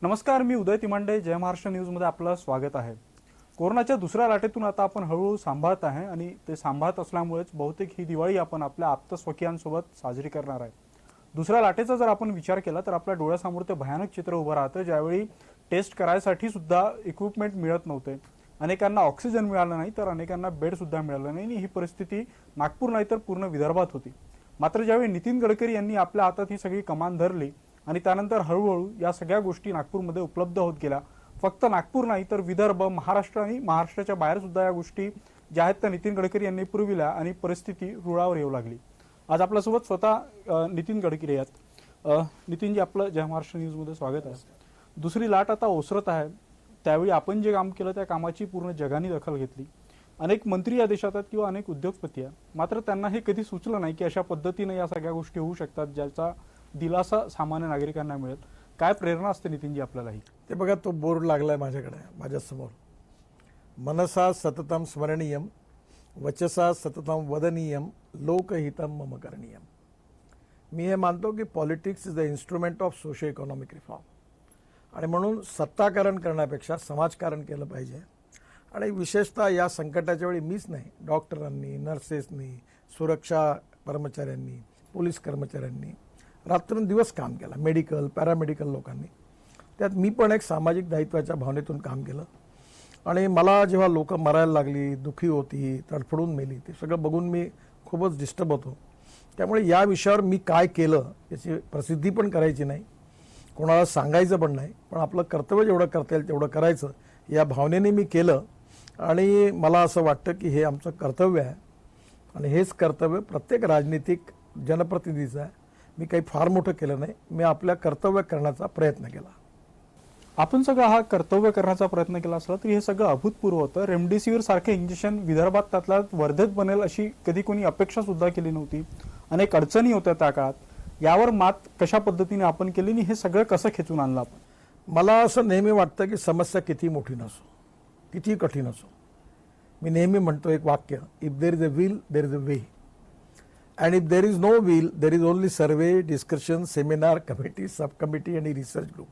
नमस्कार, मी उदय तिमांडे. जय महाराष्ट्र न्यूजमध्ये आपलं स्वागत आहे. कोरोनाच्या दुसऱ्या लाटेतून आता आपण हळूहळू सांभाळत आहे आणि ते सांभाळत असल्यामुळेच बहुतेक ही दिवाळी आपण आपल्या आप्तस्वकीयांसोबत साजरी करणार आहे. दुसऱ्या लाटेचा जर आपण विचार केला तर आपल्या डोळ्यासमोर ते भयानक चित्र उभं राहतं, ज्यावेळी टेस्ट करायसाठी सुद्धा इक्विपमेंट मिळत नव्हते. अनेकांना ऑक्सिजन मिळाला नाही तर अनेकांना बेड सुद्धा मिळाला नाही आणि ही परिस्थिती नागपूर नाही तर पूर्ण विदर्भात होती. मात्र ज्यावेळी नितीन गडकरी यांनी आपल्या हातात ही सगळी कमान धरली आणि त्यानंतर हळूहळू या सगळ्या गोष्टी नागपूरमध्ये उपलब्ध होत गेल्या. फक्त नागपूर नाही तर विदर्भ, महाराष्ट्र आणि महाराष्ट्राच्या बाहेर सुद्धा या गोष्टी ज्या आहेत त्या नितीन गडकरी यांनी पुरविल्या आणि परिस्थिती रुळावर येऊ लागली. आज आपल्यासोबत स्वतः नितीन गडकरी आहेत. नितीनजी, आपलं जय महाराष्ट्र न्यूजमध्ये स्वागत आहे. दुसरी लाट आता ओसरत आहे, त्यावेळी आपण जे काम केलं त्या कामाची पूर्ण जगाने दखल घेतली. अनेक मंत्री या देशात आहेत किंवा अनेक उद्योगपती आहेत, मात्र त्यांना हे कधी सुचलं नाही की अशा पद्धतीने या सगळ्या गोष्टी होऊ शकतात ज्याचा दिलासा सामान्य नागरिकांना मिळेल. काय प्रेरणा असते नितीनजी आपल्यालाही? ते बघा, तो बोर्ड लागलाय माझ्याकडे, माझ्यासमोर. मनसा सततम स्मरणीयम, वचसा सततम वदनीयम, लोकहितम मम करणीयम. मी हे मानतो की politics is the instrument of socio economic reform, आणि म्हणून सत्ताकरण करण्यापेक्षा समाजकारण केलं पाहिजे. आणि विशेषतः या संकटाच्या वेळी मीच नाही, डॉक्टरांनी, नर्सेसनी, सुरक्षा कर्मचाऱ्यांनी, पोलीस कर्मचाऱ्यांनी रात्रंदिवस काम केलं, मेडिकल पॅरामेडिकल लोकांनी. त्यात मी पण एक सामाजिक दायित्वाच्या भावनेतून काम केलं. आणि मला जेव्हा लोक मरायला लागली, दुःखी होती, तडफडून मेली, ते सगळं बघून मी खूपच डिस्टर्ब होतो. त्यामुळे या विषयावर मी काय केलं याची प्रसिद्धी पण करायची नाही, कोणाला सांगायचं पण नाही, पण आपलं कर्तव्य जेवढं करता येईल तेवढं करायचं या भावनेने मी केलं. आणि मला असं वाटतं की हे आमचं कर्तव्य आहे आणि हेच कर्तव्य प्रत्येक राजनीतिक जनप्रतिनिधीचं आहे. मी काही फार मोठं केलं नाही, मी आपल्या कर्तव्य करण्याचा प्रयत्न केला. आपण सगळं हा कर्तव्य करण्याचा प्रयत्न केला असला तरी हे सगळं अभूतपूर्व होतं. रेमडेसिवीर सारखे इंजेक्शन विदर्भात त्यातल्या वर्धेत बनेल अशी कधी कोणी अपेक्षा सुद्धा केली नव्हती. अनेक अडचणी होत्या त्या काळात. यावर मात कशा पद्धतीने आपण केली आणि हे सगळं कसं खेचून आणलं आपण? मला असं नेहमी वाटतं की समस्या किती मोठी नसो, किती कठीण असो, मी नेहमी म्हणतो एक वाक्य, if there is a will there is a way, and if there is no will there is only survey, discussion, seminar, committee, subcommittee आणि research group.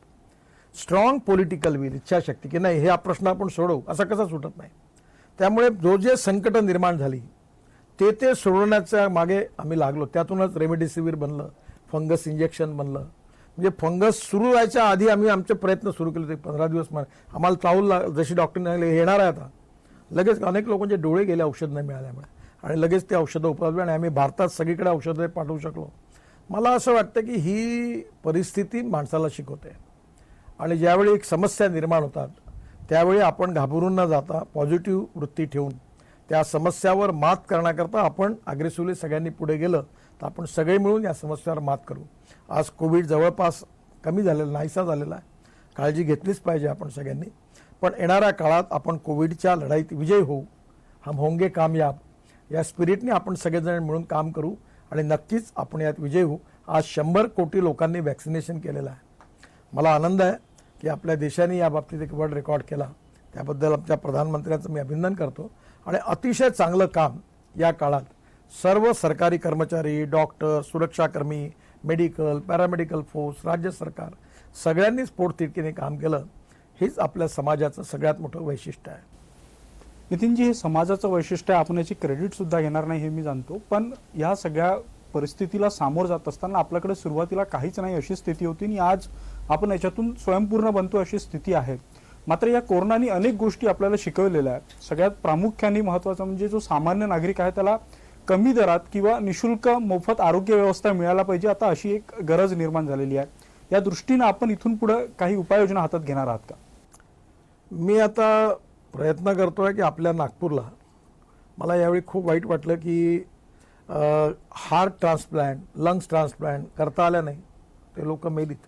Strong political will, इच्छाशक्ती की नाही हे हा प्रश्न आपण सोडवू, असा कसा सुटत नाही. त्यामुळे जे संकट निर्माण झाली ते सोडवण्याच्या मागे आम्ही लागलो. त्यातूनच रेमडेसिवीर बनलं, फंगस इंजेक्शन बनलं. म्हणजे फंगस सुरू व्हायच्या आधी आम्ही आमचे प्रयत्न सुरू केले होते. 15 दिवस आम्हाला चावल, जशी डॉक्टरने येणार आहे आता, लगेच अनेक लोकांचे डोळे गेले औषध नाही मिळाल्यामुळे, आणि लगेच ते औषधं उपलब्ध आणि आम्ही भारतात सगळीकडे औषधं पाठवू शकलो. मला असं वाटतं की ही परिस्थिती माणसाला शिकवते. आणि ज्यावेळी एक समस्या निर्माण होतात त्यावेळी आपण घाबरून न जाता पॉझिटिव्ह वृत्ती ठेवून त्या समस्यावर मात करण्याकरता आपण अग्रेसिव्हली सगळ्यांनी पुढे गेलं तर आपण सगळे मिळून या समस्यावर मात करू. आज कोविड जवळपास कमी झालेला, नाहीसा झालेला आहे. काळजी घेतलीच पाहिजे आपण सगळ्यांनी. पण येणाऱ्या काळात आपण कोविडच्या लढाईत विजयी होऊ. हम होंगे कामयाब या स्पिरिटने आपण सगळेजण मिळून काम करू आणि नक्कीच आपण यात विजयी होऊ. आज 100 कोटी लोकांनी वॅक्सिनेशन केलेलं आहे. मला आनंद आहे की आपल्या देशाने या बाबतीत एक वर्ल्ड रेकॉर्ड केला. त्याबद्दल आमच्या प्रधानमंत्र्यांचं मी अभिनंदन करतो. आणि अतिशय चांगलं काम या काळात सर्व सरकारी कर्मचारी, डॉक्टर, सुरक्षाकर्मी, मेडिकल, पॅरामेडिकल फोर्स, राज्य सरकार सगळ्यांनीच पोटतिडकीने काम केलं. हेच आपल्या समाजाचं सगळ्यात मोठं वैशिष्ट्य आहे. नितीनजी, हे समाजाचं वैशिष्ट्य आहे, आपण याची क्रेडिट सुद्धा घेणार नाही हे मी जाणतो. पण या सगळ्या परिस्थितीला सामोर जात असताना आपल्याकडे सुरुवातीला काहीच नाही अशी स्थिती होती आणि आज आपण याच्यातून स्वयंपूर्ण बनतो अशी स्थिती आहे. मात्र या कोरोनाने अनेक गोष्टी आपल्याला शिकवलेल्या आहेत. सगळ्यात प्रामुख्याने महत्त्वाचं म्हणजे जो सामान्य नागरिक आहे त्याला कमी दरात किंवा निशुल्क मोफत आरोग्य व्यवस्था मिळायला पाहिजे, आता अशी एक गरज निर्माण झालेली आहे. या दृष्टीने आपण इथून पुढे काही उपाययोजना हातात घेणार आहात का? मी आता प्रयत्न करतोय की आपल्या नागपूरला, मला यावेळी खूप वाईट वाटलं की हार्ट ट्रान्सप्लांट, लंग्स ट्रान्सप्लांट करता आल्या नाही, ते लोक मेलीत.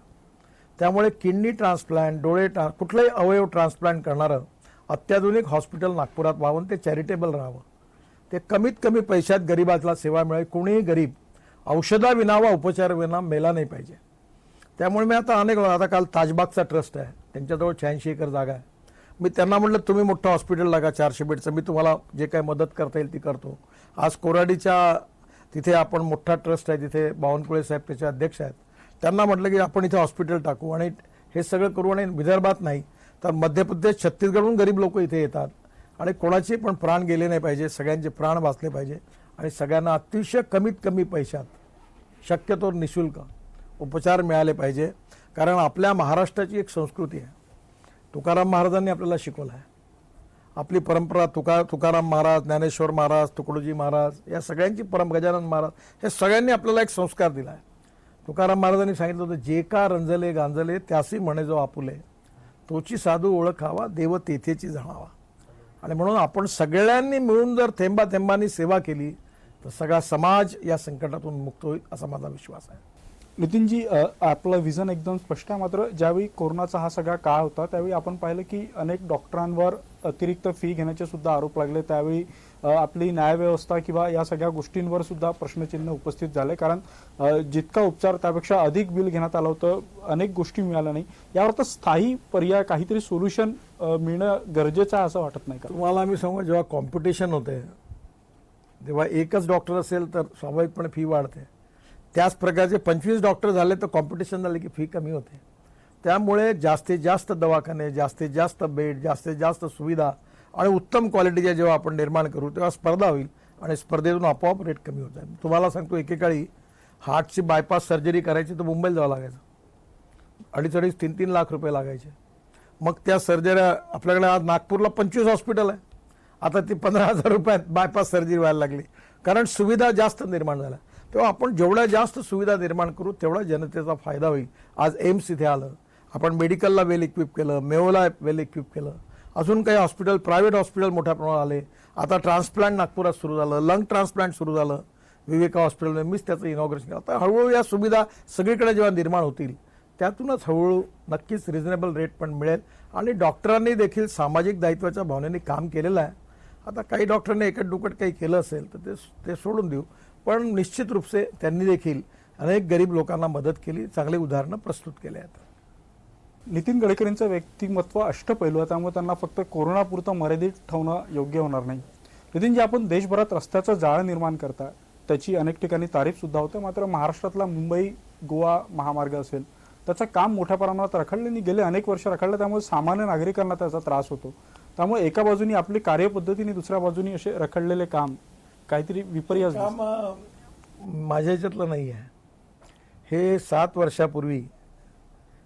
त्यामुळे किडनी ट्रान्सप्लांट, डोळे कुठलाही अवयव ट्रान्सप्लांट करणारं अत्याधुनिक हॉस्पिटल नागपुरात व्हावं, ते चॅरिटेबल राहावं, ते कमीत कमी पैशात गरिबाला सेवा मिळावी. कोणीही गरीब औषधाविना वा उपचाराविना मेला नाही पाहिजे. त्यामुळे मी आता काल ताजबागचा ट्रस्ट आहे, त्यांच्याजवळ 86 एकर जागा आहे. मी त्यांना म्हटलं तुम्ही मोठं हॉस्पिटल लागा 400 बेडचं, मी तुम्हाला जे काही मदत करता येईल ती करतो. आज कोराडीच्या तिथे आपण मोठा ट्रस्ट आहे, तिथे बावनकुळे साहेब त्याचे अध्यक्ष आहेत. त्यांना म्हटलं की आपण इथे हॉस्पिटल टाकू आणि हे सगळं करू आणि विदर्भात नाही तर मध्य प्रदेश छत्तीसगडहून गरीब लोक इथे येतात आणि कोणाचे पण प्राण गेले नाही पाहिजे, सगळ्यांचे प्राण वाचले पाहिजे आणि सगळ्यांना अतिशय कमीत कमी पैशात शक्यतो निशुल्क उपचार मिळाले पाहिजे. कारण आपल्या महाराष्ट्राची एक संस्कृती आहे, तुकाराम महाराजांनी आपल्याला शिकवलं आहे. आपली परंपरा तुकाराम महाराज, ज्ञानेश्वर महाराज, तुकडोजी महाराज या सगळ्यांची गजानन महाराज हे सगळ्यांनी आपल्याला एक संस्कार दिला आहे. तुकाराम महाराजांनी सांगितलं होतं, जे का रंजले गांजले त्यासी म्हणे जो आपुले, तोची साधू ओळखावा देव तेथेची जाणावा. आणि म्हणून आपण सगळ्यांनी मिळून जर थेंबा थेंबांनी सेवा केली तर सगळा समाज या संकटातून मुक्त होईल असा माझा विश्वास आहे. नितीनजी, आपलं विजन एकदम स्पष्ट आहे. मात्र ज्यावेळी कोरोनाचा हा सगळा काळ होता त्यावेळी आपण पाहिलं की अनेक डॉक्टरांवर अतिरिक्त फी घेण्याचे सुद्धा आरोप लागले. त्यावेळी आपली न्यायव्यवस्था किंवा या सगळ्या गोष्टींवर सुद्धा प्रश्नचिन्ह उपस्थित झाले. कारण जितका उपचार त्यापेक्षा अधिक बिल घेण्यात आलं होतं, अनेक गोष्टी मिळाल्या नाही. यावर तर स्थायी पर्याय काहीतरी सोल्युशन मिळणं गरजेचं आहे असं वाटत नाही का? तुम्हाला मी सांगू, जेव्हा कॉम्पिटिशन होते तेव्हा एकच डॉक्टर असेल तर स्वाभाविकपणे फी वाढते. त्याच प्रकारचे 25 डॉक्टर झाले तर कॉम्पिटिशन झाले की फी कमी होते. त्यामुळे जास्तीत जास्त दवाखाने, जास्तीत जास्त बेड, जास्तीत जास्त सुविधा आणि उत्तम क्वालिटीच्या जेव्हा आपण निर्माण करू तेव्हा स्पर्धा होईल आणि स्पर्धेतून आपोआप रेट कमी होत आहे. तुम्हाला सांगतो, एकेकाळी हार्टची बायपास सर्जरी करायची तर मुंबईला जावं लागायचं, 2.5 3 लाख रुपये लागायचे. मग त्या सर्जऱ्या आपल्याकडे आज नागपूरला 25 हॉस्पिटल आहे, आता ती 15,000 रुपयात बायपास सर्जरी व्हायला लागली, कारण सुविधा जास्त निर्माण झाल्या. तेव्हा आपण जेवढ्या जास्त सुविधा निर्माण करू तेवढा जनतेचा फायदा होईल. आज एम्स इथे आलं, आपण मेडिकलला वेल इक्विप केलं, मेओला वेल इक्विप केलं, अजून काही हॉस्पिटल, प्रायव्हेट हॉस्पिटल मोठ्या प्रमाणात आले. आता ट्रान्सप्लांट नागपुरात सुरू झालं, लंग ट्रान्सप्लांट सुरू झालं विवेका हॉस्पिटलमध्ये, मीच त्याचं इनॉग्रेशन केलं. आता हळूहळू या सुविधा सगळीकडे जेव्हा निर्माण होतील त्यातूनच हळूहळू नक्कीच रिझनेबल रेट पण मिळेल. आणि डॉक्टरांनी देखील सामाजिक दायित्वाच्या भावनेने काम केलेलं आहे. आता काही डॉक्टरांनी एकट दुकट काही केलं असेल तर ते सोडून देऊ, पण निश्चित रूप से त्यांनी देखील अनेक गरीब लोकांना मदत केली, चांगले उदाहरणं प्रस्तुत केले आहेत. नितीन गडकरींचं व्यक्तिमत्व अष्टपैलू आहे, त्यामुळे त्यांना फक्त कोरोनापुरतं मर्यादित ठेवणं योग्य होणार नाही. नितीन, जे आपण देशभरात रस्त्याचं जाळं निर्माण करता त्याची अनेक ठिकाणी तारीफ सुद्धा होते. मात्र महाराष्ट्रातला मुंबई गोवा महामार्ग असेल त्याचं काम मोठ्या प्रमाणात रखडले, गेले अनेक वर्ष रखडलं. त्यामुळे सामान्य नागरिकांना त्याचा त्रास होतो. त्यामुळे एका बाजूनी आपली कार्यपद्धतीने दुसऱ्या बाजूनी असे रखडलेले काम काहीतरी विपर्यास काम माझ्या ह्याच्यातलं नाही आहे. हे 7 वर्षापूर्वी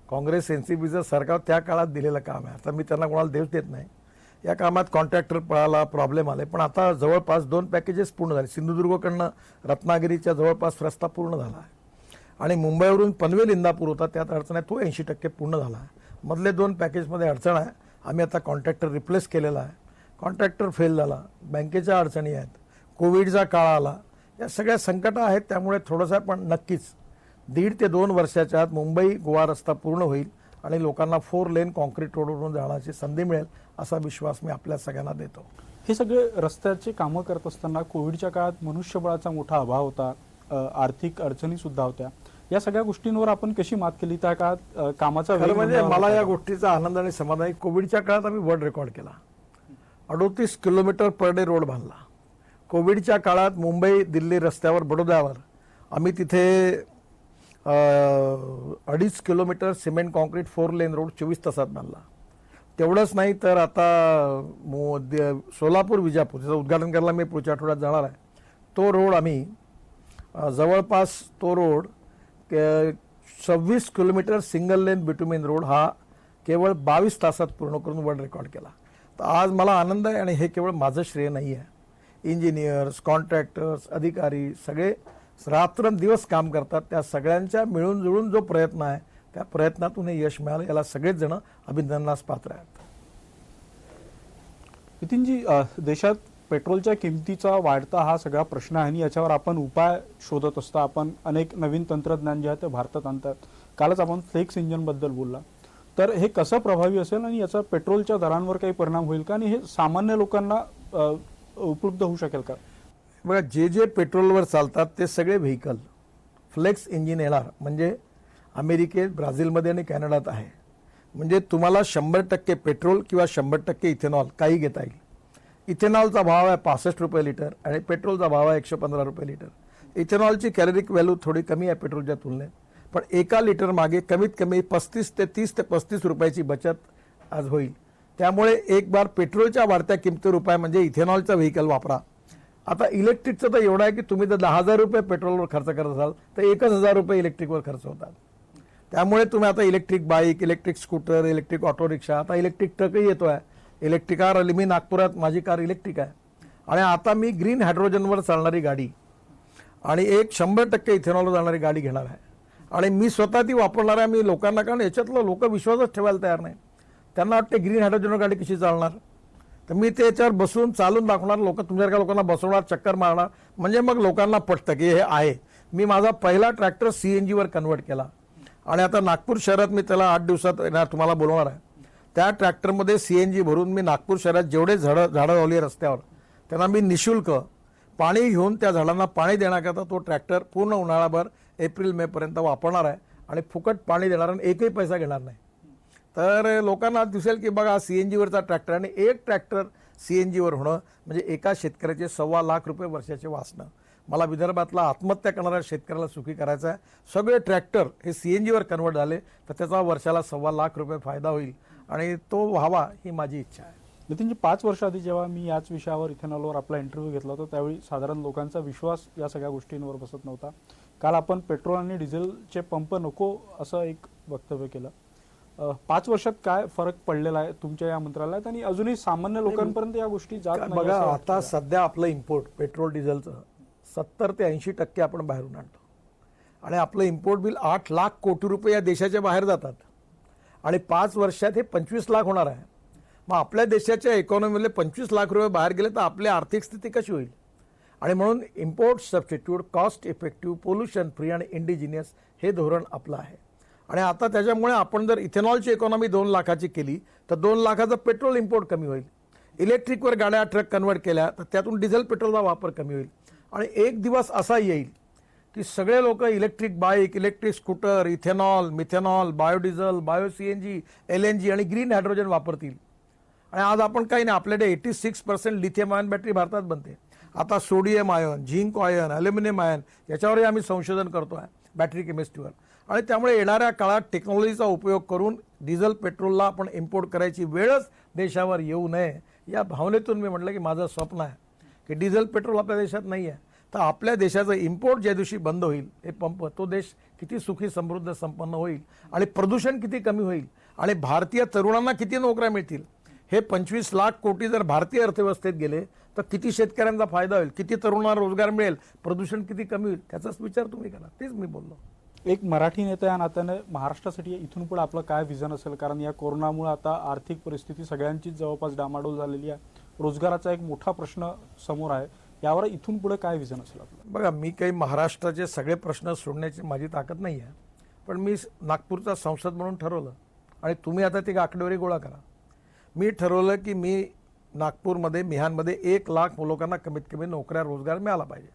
काँग्रेस एनसीपीचं सरकार त्या काळात दिलेलं काम आहे. आता मी त्यांना कोणाला देश देत नाही. या कामात कॉन्ट्रॅक्टर पळाला, प्रॉब्लेम आले, पण आता जवळपास 2 पॅकेजेस पूर्ण झाले. सिंधुदुर्गकडनं रत्नागिरीच्या जवळपास रस्ता पूर्ण झाला आहे आणि मुंबईवरून पनवेल इंदापूर होता त्यात अडचण आहे, तो 80% पूर्ण झाला आहे. मधले 2 पॅकेजमध्ये अडचण आहे. आम्ही आता कॉन्ट्रॅक्टर रिप्लेस केलेला आहे. कॉन्ट्रॅक्टर फेल झाला, बँकेच्या अडचणी आहेत, कोविडचा काळ आला, या सगळ्या संकट आहेत. त्यामुळे थोडंसं पण नक्कीच 1.5 ते 2 वर्षाच्या आत मुंबई गोवा रस्ता पूर्ण होईल आणि लोकांना 4 लेन कॉन्क्रीट रोडवरून जाण्याची संधी मिळेल असा विश्वास मी आपल्या सगळ्यांना देतो. हे सगळे रस्त्याचे कामं करत असताना कोविडच्या काळात मनुष्यबळाचा मोठा अभाव होता, आर्थिक अडचणी सुद्धा होत्या. या सगळ्या गोष्टींवर आपण कशी मात केली? त्या काळात कामाचा वेग म्हणजे मला या गोष्टीचा आनंद आणि समाधान आहे. कोविडच्या काळात आम्ही वर्ल्ड रेकॉर्ड केला, 38 किलोमीटर पर डे रोड बांधला. कोविडच्या काळात मुंबई दिल्ली रस्त्यावर बडोद्यावर आम्ही तिथे 2.5 kilometre cement concrete 4 lane road 24 तासात बांधला. तेवढंच नाही तर आता सोलापूर विजापूर त्याचं उद्घाटन करायला मी पुढच्या आठवड्यात जाणार आहे. तो रोड आम्ही जवळपास तो road 26 kilometre single lane bitumen road हा केवळ 22 तासात पूर्ण करून वर्ल्ड रेकॉर्ड केला. तर आज मला आनंद आहे आणि हे केवळ माझं श्रेय नाही आहे. इंजिनियर्स, कॉन्ट्रॅक्टर्स, अधिकारी सगळे रात्रंदिवस काम करतात. त्या सगळ्यांच्या मिळून जुळून जो प्रयत्न आहे त्या प्रयत्नातून हे यश मिळालं, याला सगळेच जण अभिनंदनास पात्र आहेत. नितीनजी, देशात पेट्रोलच्या किमतीचा वाढता हा सगळा प्रश्न आहे आणि याच्यावर आपण उपाय शोधत असता. आपण अनेक नवीन तंत्रज्ञान जे आहे ते भारतात आणतात. कालच आपण फ्लेक्स इंजिनबद्दल बोलला, तर हे कसं प्रभावी असेल आणि याचा पेट्रोलच्या दरांवर काही परिणाम होईल का आणि हे सामान्य लोकांना उपलब्ध होऊ शकेल का? बघा, जे पेट्रोलवर चालतात ते सगळे व्हेकल फ्लेक्स इंजिन येणार, म्हणजे अमेरिकेत, ब्राझीलमध्ये आणि कॅनडात आहे. म्हणजे तुम्हाला 100% पेट्रोल किंवा 100% इथेनॉल काही घेता येईल. इथेनॉलचा भाव आहे 65 रुपये लिटर आणि पेट्रोलचा भाव आहे 115 रुपये लिटर. इथेनॉलची कॅलरिक व्हॅल्यू थोडी कमी आहे पेट्रोलच्या तुलनेत, पण एका लिटर मागे कमीत कमी 35 ते 30 ते 35 रुपयाची बचत आज होईल. त्यामुळे एक बार पेट्रोलच्या वाढत्या किमती रुपये म्हणजे इथेनॉलचं व्हेकल वापरा. आता इलेक्ट्रिकचं तर एवढं आहे की तुम्ही जर 10,000 रुपये पेट्रोलवर खर्च करत असाल तर 1,000 रुपये इलेक्ट्रिकवर खर्च होतात. त्यामुळे तुम्ही आता electric bike, electric scooter, electric auto rickshaw, आता इलेक्ट्रिक ट्रकही येतो आहे. इलेक्ट्रिक कार आली. मी नागपुरात माझी कार इलेक्ट्रिक आहे आणि आता मी ग्रीन हायड्रोजनवर चालणारी गाडी आणि एक 100% इथेनॉलवर चालणारी गाडी घेणार आहे आणि मी स्वतः ती वापरणार आहे. मी लोकांना, कारण याच्यातलं लोक विश्वासच ठेवायला तयार नाही. त्यांना वाटते ग्रीन हायड्रोजनवर गाडी कशी चालणार, तर मी त्याच्यावर बसून चालून दाखवणार. तुमच्यासारख्या लोकांना बसवणार, चक्कर मारणार, म्हणजे मग लोकांना पटतं की हे आहे. मी माझा पहिला ट्रॅक्टर CNG वर कन्वर्ट केला आणि आता नागपूर शहरात मी त्याला 8 दिवसात तुम्हाला बोलवणार आहे. त्या ट्रॅक्टरमध्ये CNG भरून मी नागपूर शहरात जेवढे झाडं लावली रस्त्यावर त्यांना मी निशुल्क पाणी घेऊन त्या झाडांना पाणी देण्याकरता तो ट्रॅक्टर पूर्ण उन्हाळाभर एप्रिल-मे पर्यंत वापरणार आहे आणि फुकट पाणी देणार आणि एकही पैसा घेणार नाही. तर लोकांना दिसेल की बघा CNG वरचा ट्रॅक्टर, आणि एक ट्रॅक्टर CNG वर होणं म्हणजे एका शेतकऱ्याचे 1.25 लाख रुपये वर्षाचे वाचणं. मला विदर्भातला आत्महत्या करणाऱ्या शेतकऱ्याला सुखी करायचं आहे. सगळे ट्रॅक्टर हे CNG वर कन्वर्ट झाले तर त्याचा वर्षाला 1.25 लाख रुपये फायदा होईल आणि तो व्हावा ही माझी इच्छा आहे. नितीनजी, 5 वर्ष आधी जेव्हा मी याच विषयावर इथेनॉलवर आपला इंटरव्ह्यू घेतला होता त्यावेळी साधारण लोकांचा विश्वास या सगळ्या गोष्टींवर बसत नव्हता. काल आपण पेट्रोल आणि डिझेलचे पंप नको असं एक वक्तव्य केलं. 5 वर्षात काय फरक पडलेला आहे तुमच्या या मंत्रालयात आणि अजूनही सामान्य लोकांपर्यंत या गोष्टी जात नाही? बघा, आता सध्या आपलं इम्पोर्ट पेट्रोल डिझेलचं 70 ते 80% आपण बाहेरून आणतो आणि आपलं इम्पोर्ट बिल 8 लाख कोटी रुपये या देशाच्या बाहेर जातात आणि 5 वर्षात हे 25 लाख होणार आहे. मग आपल्या देशाच्या इकॉनॉमीमध्ये 25 लाख रुपये बाहेर गेले तर आपली आर्थिक स्थिती कशी होईल? आणि म्हणून import substitute, cost effective, pollution free आणि इंडिजिनियस हे धोरण आपलं आहे. आणि आता त्याच्यामुळे आपण जर इथेनॉलची इकॉनॉमी 2 लाखाची केली तर 2 लाखाचं पेट्रोल इम्पोर्ट कमी होईल. इलेक्ट्रिकवर गाड्या, ट्रक कन्वर्ट केल्या तर त्यातून डिझेल पेट्रोलचा वापर कमी होईल. आणि एक दिवस असा येईल की सगळे लोक electric bike, electric scooter, ethanol, methanol, biodiesel, bio CNG, LNG आणि ग्रीन हायड्रोजन वापरतील. आणि आज आपण काही नाही, आपल्याकडे 86% लिथियम आयन बॅटरी भारतात बनते. आता sodium ion, zinc ion, aluminium ion याच्यावरही आम्ही संशोधन करतो आहे बॅटरी केमिस्ट्रीवर. आणि त्यामुळे येणाऱ्या काळात टेक्नॉलॉजीचा उपयोग करून डिझेल पेट्रोलला आपण इम्पोर्ट करायची वेळच देशावर येऊ नये या भावनेतून मी म्हटलं की माझं स्वप्न आहे की डिझेल पेट्रोल आपल्या देशात नाही आहे तर आपल्या देशाचं इम्पोर्ट ज्या दिवशी बंद होईल हे पंप, तो देश किती सुखी, समृद्ध, संपन्न होईल आणि प्रदूषण किती कमी होईल आणि भारतीय तरुणांना किती नोकऱ्या मिळतील. हे 25 लाख कोटी जर भारतीय अर्थव्यवस्थेत गेले तर किती शेतकऱ्यांचा फायदा होईल, किती तरुणांना रोजगार मिळेल, प्रदूषण किती कमी होईल, त्याचाच विचार तुम्ही करा. तेच मी बोललो. एक मराठी नेता या नात्याने महाराष्ट्रासाठी इथून पुढे आपलं काय विजन असेल? कारण या कोरोनामुळे आता आर्थिक परिस्थिती सगळ्यांचीच जवळपास डामाडोल झालेली आहे. रोजगाराचा एक मोठा प्रश्न समोर आहे. यावर इथून पुढे काय विजन असेल आपलं? बघा, मी काही महाराष्ट्राचे सगळे प्रश्न सोडण्याची माझी ताकद नाही आहे, पण मी नागपूरचा संसद म्हणून ठरवलं आणि तुम्ही आता ती आकडेवारी गोळा करा. मी ठरवलं की मी नागपूरमध्ये, मिहानमध्ये 1 लाख लोकांना कमीत कमी नोकऱ्या, रोजगार मिळाला पाहिजे.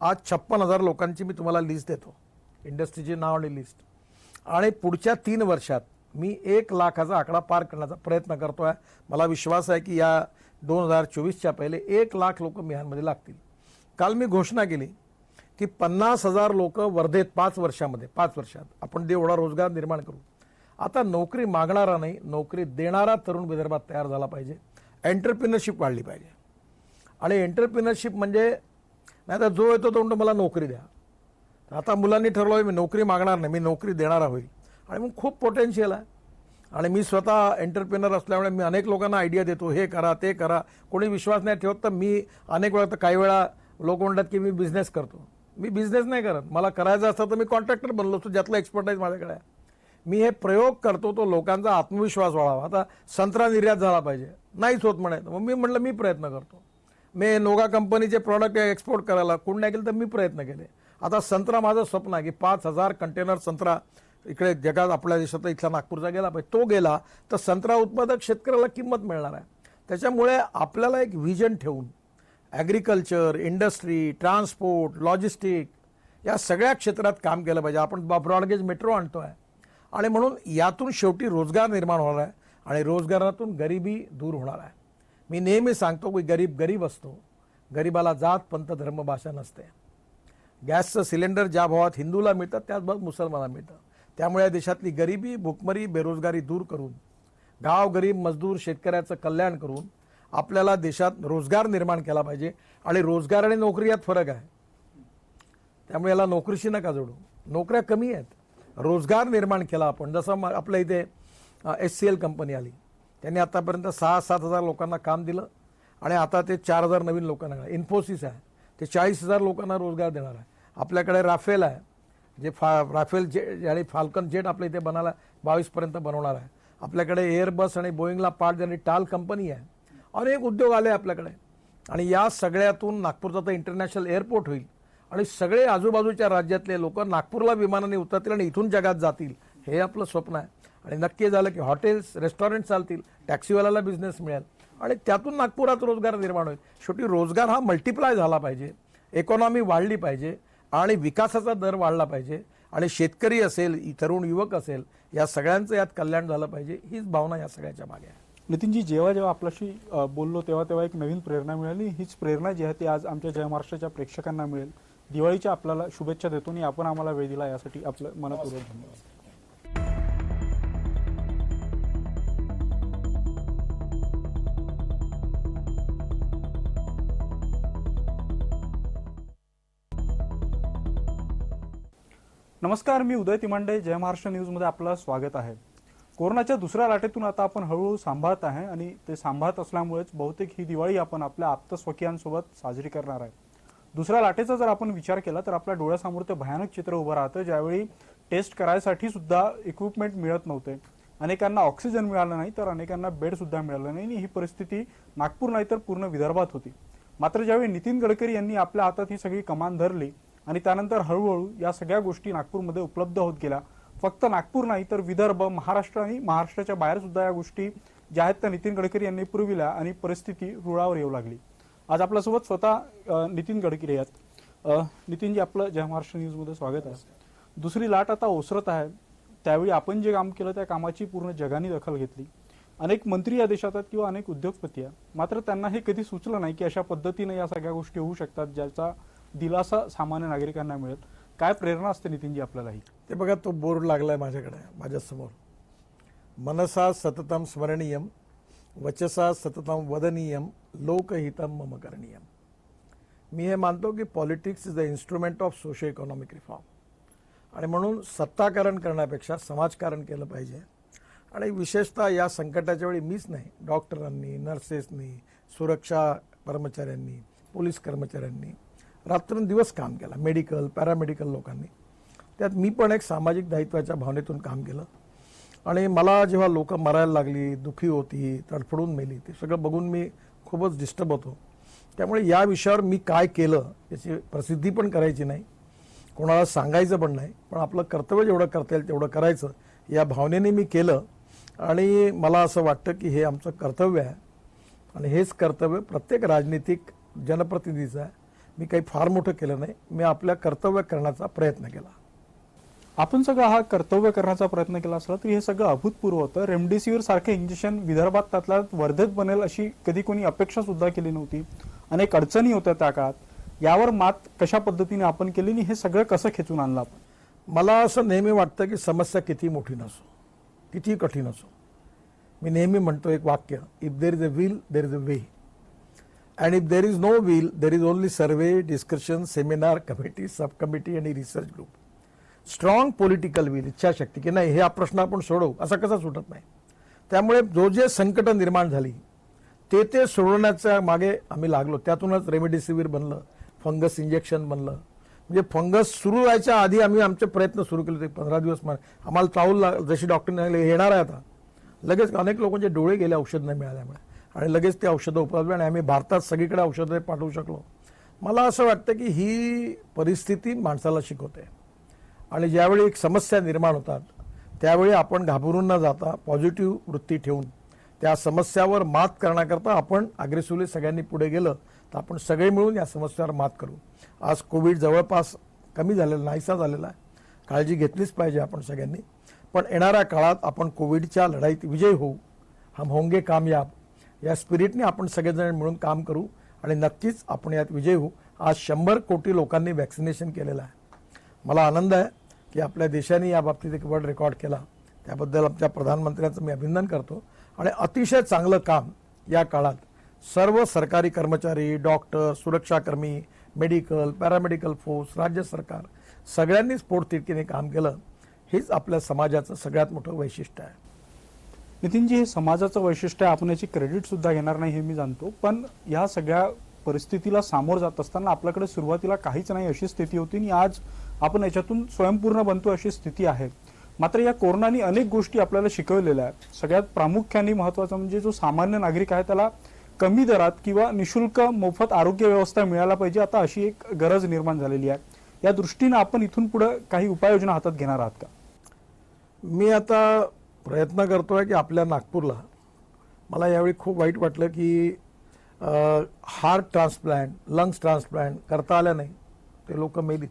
आज 56,000 लोकांची मी तुम्हाला लिस्ट देतो, इंडस्ट्रीची नाव आणि लिस्ट. आणि पुढच्या 3 वर्षात मी 1 लाखाचा आकडा पार करण्याचा प्रयत्न करतो आहे. मला विश्वास आहे की या 2024च्या पहिले 1 लाख लोक मिहानमध्ये लागतील. काल मी घोषणा केली की 50,000 लोक वर्धेत 5 वर्षात आपण एवढा रोजगार निर्माण करू. आता नोकरी मागणारा नाही, नोकरी देणारा तरुण विदर्भात तयार झाला पाहिजे. एंटरप्रिनरशिप वाढली पाहिजे. आणि एंटरप्रिनरशिप म्हणजे नाही तर जो येतो तो म्हणतो मला नोकरी द्या. आता मुलांनी ठरवलं मी नोकरी मागणार नाही, मी नोकरी देणारा होईल. आणि मग खूप पोटेन्शियल आहे. आणि मी स्वतः एंटरप्रिनर असल्यामुळे मी अनेक लोकांना आयडिया देतो, हे करा, ते करा. कोणी विश्वास नाही ठेवत तर मी अनेक वेळा, तर काही वेळा लोक म्हणतात की मी बिझनेस करतो. मी बिझनेस नाही करत. मला करायचं असतं तर मी कॉन्ट्रॅक्टर बनलो असतो, ज्यातला एक्सपर्टाईज माझ्याकडे आहे. मी हे प्रयोग करतो तो लोकांचा आत्मविश्वास वाढावा. आता संत्रा निर्यात झाला पाहिजे, नाहीच होत म्हणायचं. मग मी म्हटलं मी प्रयत्न करतो. मी नोगा कंपनीचे प्रॉडक्ट एक्सपोर्ट करायला कोण नाही केलं तर मी प्रयत्न केले. आता संत्रा माझं स्वप्न आहे की 5,000 कंटेनर संत्रा इकडे जगात आपल्या देशात इथला नागपूरचा गेला पाहिजे. तो गेला तर संत्रा उत्पादक शेतकऱ्याला किंमत मिळणार आहे. त्याच्यामुळे आपल्याला एक व्हिजन ठेवून ॲग्रिकल्चर, इंडस्ट्री, ट्रान्सपोर्ट, लॉजिस्टिक या सगळ्या क्षेत्रात काम केलं पाहिजे. आपण ब्रॉडगेज मेट्रो आणतो आहे आणि म्हणून यातून शेवटी रोजगार निर्माण होणार आहे आणि रोजगारातून गरिबी दूर होणार आहे. मी नेहमी सांगतो की गरीब गरीब असतो, गरिबाला जात, पंथ, धर्म, भाषा नसते. गॅसचं सिलेंडर ज्या भावात हिंदूला मिळतं त्याच भावात मुसलमानाला मिळतं. त्यामुळे या देशातली गरिबी, भूकमरी, बेरोजगारी दूर करून, गाव गरीब मजदूर शेतकऱ्याचं कल्याण करून आपल्याला देशात रोजगार निर्माण केला पाहिजे. आणि रोजगार आणि नोकरी यात फरक आहे. त्यामुळे याला नोकरीशी नका जोडू. नोकऱ्या कमी आहेत, रोजगार निर्माण केला आपण. जसं आपल्या इथे HCL कंपनी आली, त्यांनी आतापर्यंत 6-7 हजार लोकांना काम दिलं आणि आता ते 4 हजार नवीन लोकांना. इन्फोसिस आहे, ते 40,000 लोकांना रोजगार देणार आहे. आपल्याकडे राफेल आहे, जे राफेल जेट आणि फाल्कन जेट आपल्या इथे बनायला 22 पर्यंत बनवणार आहे. आपल्याकडे एअरबस आणि बोईंगला पार्ट देणारी टाल कंपनी आहे. अनेक उद्योग आले आपल्याकडे. आणि या सगळ्यातून नागपूरचा तर इंटरनॅशनल एअरपोर्ट होईल आणि सगळे आजूबाजूच्या राज्यातले लोक नागपूरला विमानाने उतरतील आणि इथून जगात जातील. हे आपलं स्वप्न आहे. आणि नक्की झालं की हॉटेल्स रेस्टॉरंट चालतील, टॅक्सीवाल्याला बिझनेस मिळेल आणि त्यातून नागपुरात रोजगार निर्माण होईल. शेवटी रोजगार हा मल्टिप्लाय झाला पाहिजे, इकॉनॉमी वाढली पाहिजे आणि विकासाचा दर वाढला पाहिजे. आणि शेतकरी असेल, तरुण युवक असेल, या सगळ्यांचं यात कल्याण झालं पाहिजे. हीच भावना या सगळ्याच्या मागे आहे. नितीनजी, जेव्हा आपल्याशी बोललो तेव्हा एक नवीन प्रेरणा मिळाली. हीच प्रेरणा जी आहे ती आज आमच्या जय महाराष्ट्राच्या प्रेक्षकांना मिळेल. दिवाळीच्या आपल्याला शुभेच्छा देतो आणि आपण आम्हाला वेळ दिला यासाठी आपलं मनपूर्वक धन्यवाद. नमस्कार, मी उदय तिमांडे. जय महाराष्ट्र न्यूजमध्ये आपलं स्वागत आहे. कोरोनाच्या दुसऱ्या लाटेतून आता आपण हळूहळू सांभाळत आहे आणि ते सांभाळत असल्यामुळेच बहुतेक ही दिवाळी आपण आपल्या आप्तस्वकीयांसोबत साजरी करणार आहे. दुसऱ्या लाटेचा जर आपण विचार केला तर आपल्या डोळ्यासमोर ते भयानक चित्र उभं राहतं, ज्यावेळी टेस्ट करायसाठी सुद्धा इक्विपमेंट मिळत नव्हते. अनेकांना ऑक्सिजन मिळालं नाही तर अनेकांना बेड सुद्धा मिळालं नाही. ही परिस्थिती नागपूर नाही तर पूर्ण विदर्भात होती. मात्र ज्यावेळी नितीन गडकरी यांनी आपल्या हातात ही सगळी कमान धरली आणि त्यानंतर हळूहळू या सगळ्या गोष्टी नागपूरमध्ये उपलब्ध होत गेल्या. फक्त नागपूर नाही तर विदर्भ, महाराष्ट्र आणि महाराष्ट्राच्या बाहेर सुद्धा या गोष्टी ज्या आहेत त्या नितीन गडकरी यांनी पुरविल्या आणि परिस्थिती रुळावर येऊ लागली. आज आपल्यासोबत स्वतः नितीन गडकरी आहेत. नितीनजी, आपलं जय महाराष्ट्र न्यूजमध्ये स्वागत आहे. दुसरी लाट आता ओसरत आहे. त्यावेळी आपण जे काम केलं त्या कामाची पूर्ण जगाने दखल घेतली. अनेक मंत्री या देशात आहेत किंवा अनेक उद्योगपती आहेत. मात्र त्यांना हे कधी सुचलं नाही की अशा पद्धतीने या सगळ्या गोष्टी होऊ शकतात, ज्याचा दिलासा सामान्य नागरिकांना मिळेल. काय प्रेरणा असते नितीनजी आपल्यालाही? ते बघा, तो बोर्ड लागलाय माझ्याकडे, माझ्यासमोर. मनसा सततम स्मरणीयम, वचसा सततम वदनीयम, लोकहितम मम करणीयम. मी हे मानतो की politics is the instrument of socio economic reform. आणि म्हणून सत्ताकरण करण्यापेक्षा समाजकारण केलं पाहिजे. आणि विशेषतः या संकटाच्या वेळी मीच नाही, डॉक्टरांनी, नर्सेसनी, सुरक्षा कर्मचाऱ्यांनी, पोलीस कर्मचाऱ्यांनी रात्रंदिवस काम केलं, मेडिकल पॅरामेडिकल लोकांनी. त्यात मी पण एक सामाजिक दायित्वाच्या भावनेतून काम केलं. आणि मला जेव्हा लोक मरायला लागली, दुःखी होती, तडफडून मेली, ते सगळं बघून मी खूपच डिस्टर्ब होतो. त्यामुळे या विषयावर मी काय केलं याची प्रसिद्धी पण करायची नाही, कोणाला सांगायचं पण नाही, पण आपलं कर्तव्य जेवढं करता येईल तेवढं करायचं या भावनेने मी केलं. आणि मला असं वाटतं की हे आमचं कर्तव्य आहे आणि हेच कर्तव्य प्रत्येक राजनीतिक जनप्रतिनिधीचं आहे. मी काही फार मोठं केलं नाही, मी आपल्या कर्तव्य करण्याचा प्रयत्न केला. आपण सगळं हा कर्तव्य करण्याचा प्रयत्न केला असला तरी हे सगळं अभूतपूर्व होतं. रेमडेसिवीर सारखं इंजेक्शन विदर्भात त्यातल्या वर्धेत बनेल अशी कधी कोणी अपेक्षा सुद्धा केली नव्हती. अनेक अडचणी होत्या त्या काळात. यावर मात कशा पद्धतीने आपण केली आणि हे सगळं कसं खेचून आणलं आपण? मला असं नेहमी वाटतं की समस्या किती मोठी नसो, किती कठीण असो, मी नेहमी म्हणतो एक वाक्य, if there is a will there is a way. And if there is no will, there is only survey, discussion, seminar, committee, subcommittee आणि research group. Strong political will, इच्छाशक्ती की नाही हे हा प्रश्न आपण सोडवू असा कसा सुटत नाही. त्यामुळे जे संकट निर्माण झाली ते सोडवण्याच्या मागे आम्ही लागलो. त्यातूनच रेमडेसिवीर बनलं, फंगस इंजेक्शन बनलं. म्हणजे फंगस सुरू व्हायच्या आधी आम्ही आमचे प्रयत्न सुरू केले होते. 15 दिवस आम्हाला चावल, जशी डॉक्टरने येणार आहे आता, लगेच अनेक लोकांचे डोळे गेले औषध नाही मिळाल्यामुळे आणि लगेच ते औषधं उपलब्ध आणि आम्ही भारतात सगळीकडे औषधं पाठवू शकलो. मला असं वाटतं की ही परिस्थिती माणसाला शिकवते. आणि ज्यावेळी एक समस्या निर्माण होतात त्यावेळी आपण घाबरून न जाता पॉझिटिव्ह वृत्ती ठेवून त्या समस्यावर मात करण्याकरता आपण अग्रेसिव्हली सगळ्यांनी पुढे गेलं तर आपण सगळे मिळून या समस्यावर मात करू. आज कोविड जवळपास कमी झालेला, नाहीसा झालेला आहे. काळजी घेतलीच पाहिजे आपण सगळ्यांनी. पण येणाऱ्या काळात आपण कोविडच्या लढाईत विजयी होऊ. हम होंगे कामयाब या स्पिरिटने आपण सगळेजण मिळून काम करू आणि नक्कीच आपण यात विजयी होऊ. आज 100 कोटी लोकांनी वॅक्सिनेशन केलेलं आहे. मला आनंद आहे की आपल्या देशाने या बाबतीत एक वर्ल्ड रेकॉर्ड केला. त्याबद्दल आमच्या प्रधानमंत्र्यांचं मी अभिनंदन करतो. आणि अतिशय चांगलं काम या काळात सर्व सरकारी कर्मचारी, डॉक्टर, सुरक्षाकर्मी, मेडिकल, पॅरामेडिकल फोर्स, राज्य सरकार सगळ्यांनीच पोटतिडकीने काम केलं. हेच आपल्या समाजाचं सगळ्यात मोठं वैशिष्ट्य आहे. नितीनजी, हे समाजाचं वैशिष्ट्य आहे, आपण याची क्रेडिट सुद्धा घेणार नाही हे मी जाणतो, पण या सगळ्या परिस्थितीला सामोर जात असताना आपल्याकडे सुरुवातीला काहीच नाही अशी स्थिती होती आणि आज आपण याच्यातून स्वयंपूर्ण बनतो अशी स्थिती आहे. मात्र या कोरोनाने अनेक गोष्टी आपल्याला शिकवलेल्या आहेत. सगळ्यात प्रामुख्याने महत्त्वाचं म्हणजे जो सामान्य नागरिक आहे त्याला कमी दरात किंवा निशुल्क मोफत आरोग्य व्यवस्था मिळायला पाहिजे, आता अशी एक गरज निर्माण झालेली आहे. या दृष्टीने आपण इथून पुढे काही उपाययोजना हातात घेणार आहात का? मी आता प्रयत्न करतोय की आपल्या नागपूरला, मला यावेळी खूप वाईट वाटलं की हार्ट ट्रान्सप्लांट, लंग्स ट्रान्सप्लांट करता आल्या नाही, ते लोक मेलीत.